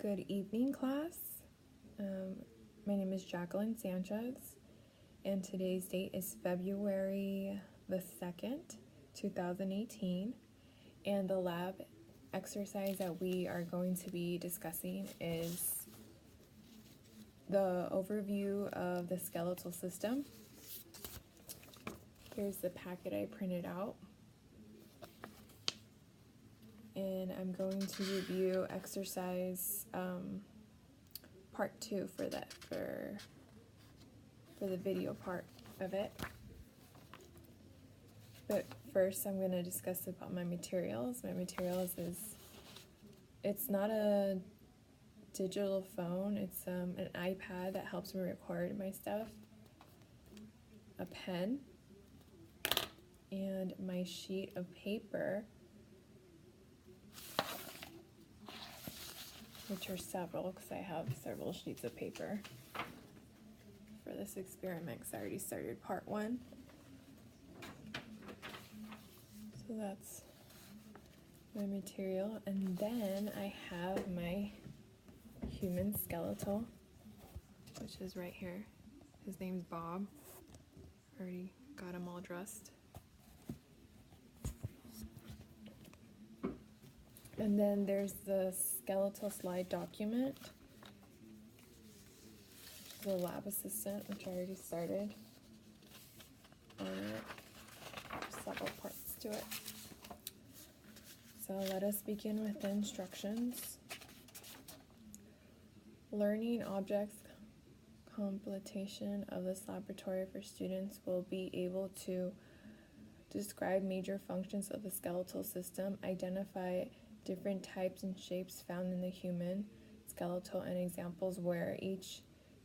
Good evening, class. My name is Jacqueline Sanchez, and today's date is February the 2nd, 2018, and the lab exercise that we are going to be discussing is the overview of the skeletal system. Here's the packet I printed out. And I'm going to review exercise part 2 for the video part of it. But first I'm going to discuss about my materials. My materials it's not a digital phone, it's an iPad that helps me record my stuff, a pen, and my sheet of paper, which are several because I have several sheets of paper for this experiment because I already started part 1. So that's my material, and then I have my human skeletal, which is right here. His name's Bob. Already got him all dressed. And then there's the skeletal slide document, the lab assistant, which I already started on it. There's several parts to it. So let us begin with the instructions. Learning objects completion of this laboratory for students will be able to describe major functions of the skeletal system, identify different types and shapes found in the human skeletal and examples where each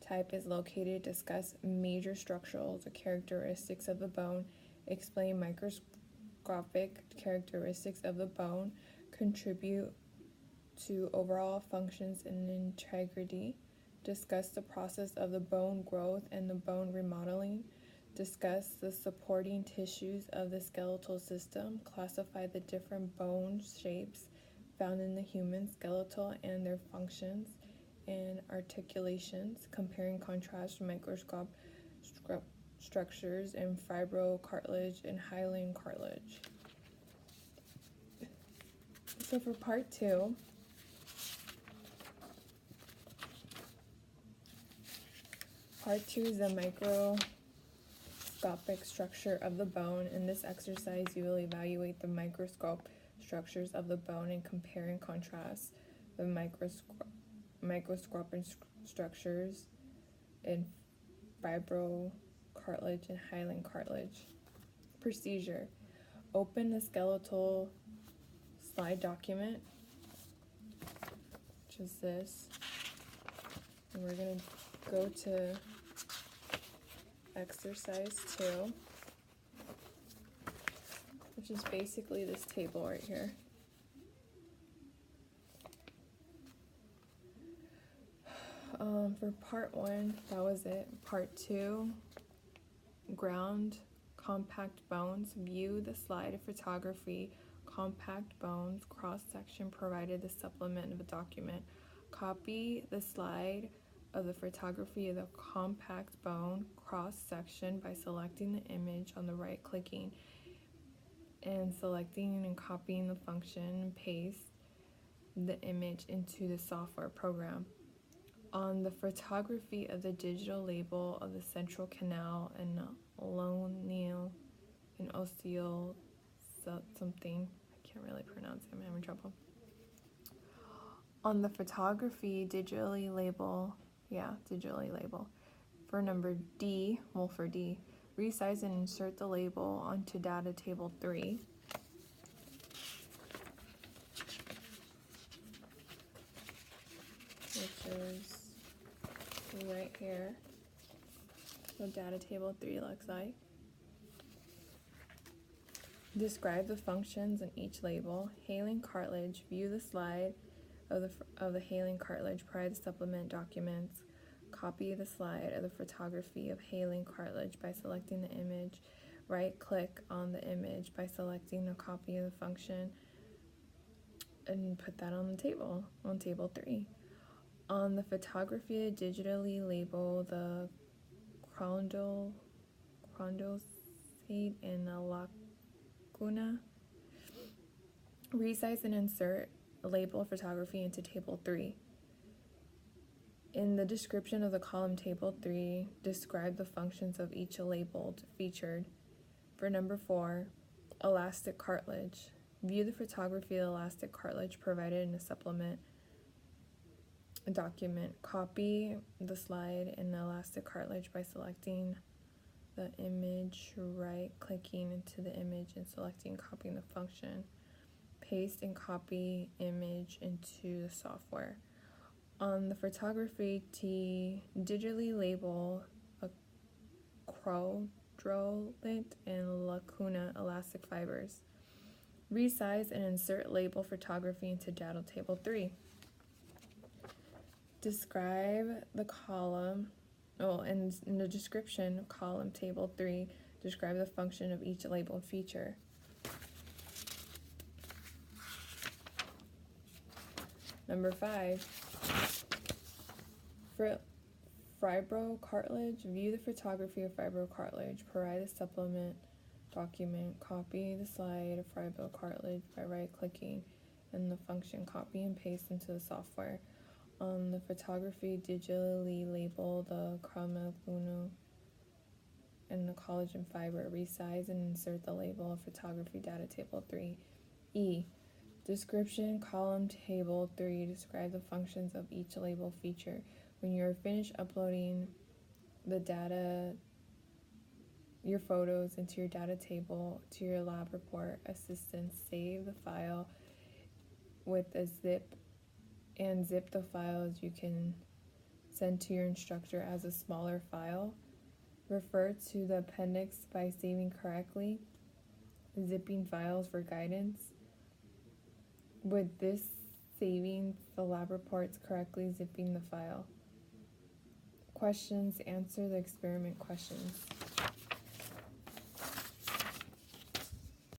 type is located, discuss major structural characteristics of the bone, explain microscopic characteristics of the bone, contribute to overall functions and integrity, discuss the process of the bone growth and the bone remodeling, discuss the supporting tissues of the skeletal system, classify the different bone shapes found in the human skeletal and their functions and articulations, compare and contrast microscope structures in fibrocartilage and hyaline cartilage. So for part 2, is the microscopic structure of the bone. In this exercise, you will evaluate the microscope structures of the bone and compare and contrast the microscopic structures in fibrocartilage and hyaline cartilage. Procedure: open the skeletal slide document, which is this, and we're going to go to exercise 2, which is basically this table right here. For part 1, that was it. Part 2, ground compact bones. View the slide of photography. Compact bones cross-section provided the supplement of a document. Copy the slide of the photography of the compact bone cross-section by selecting the image on the right, clicking and selecting and copying the function, and paste the image into the software program. On the photography of the digital label of the central canal and loneal and osteal something, I can't really pronounce it, I'm having trouble. On the photography, digitally label for number D, for D, resize and insert the label onto data table 3. Which is right here. What data table 3 looks like. Describe the functions in each label. Hyaline cartilage. View the slide of the hyaline cartilage prior to supplement documents. Copy the slide of the photography of hyaline cartilage by selecting the image. Right-click on the image by selecting a copy of the function and put that on the table, on table 3. On the photography, digitally label the crondosate and a lacuna. Resize and insert label photography into Table 3. In the description of the column Table 3, describe the functions of each labeled featured. For number 4, elastic cartilage. View the photography of elastic cartilage provided in a supplement document. Copy the slide in the elastic cartilage by selecting the image, right-clicking into the image and selecting copying the function. Paste and copy image into the software. On the photography, digitally label a crondrolate and lacuna elastic fibers. Resize and insert label photography into data table 3. Describe the column, in the description column table 3, describe the function of each labeled feature. Number 5, fibrocartilage. View the photography of fibrocartilage. Provide a supplement document. Copy the slide of fibrocartilage by right-clicking and the function copy and paste into the software. On the photography, digitally label the chromoglue and the collagen fiber. Resize and insert the label of photography data table 3. E. Description column table 3. Describe the functions of each label feature. When you are finished uploading the data, your photos into your data table to your lab report assistant, save the file with a zip and zip the files you can send to your instructor as a smaller file. Refer to the appendix by saving correctly, zipping files for guidance. With this saving the lab reports correctly, zipping the file. Questions, answer the experiment questions.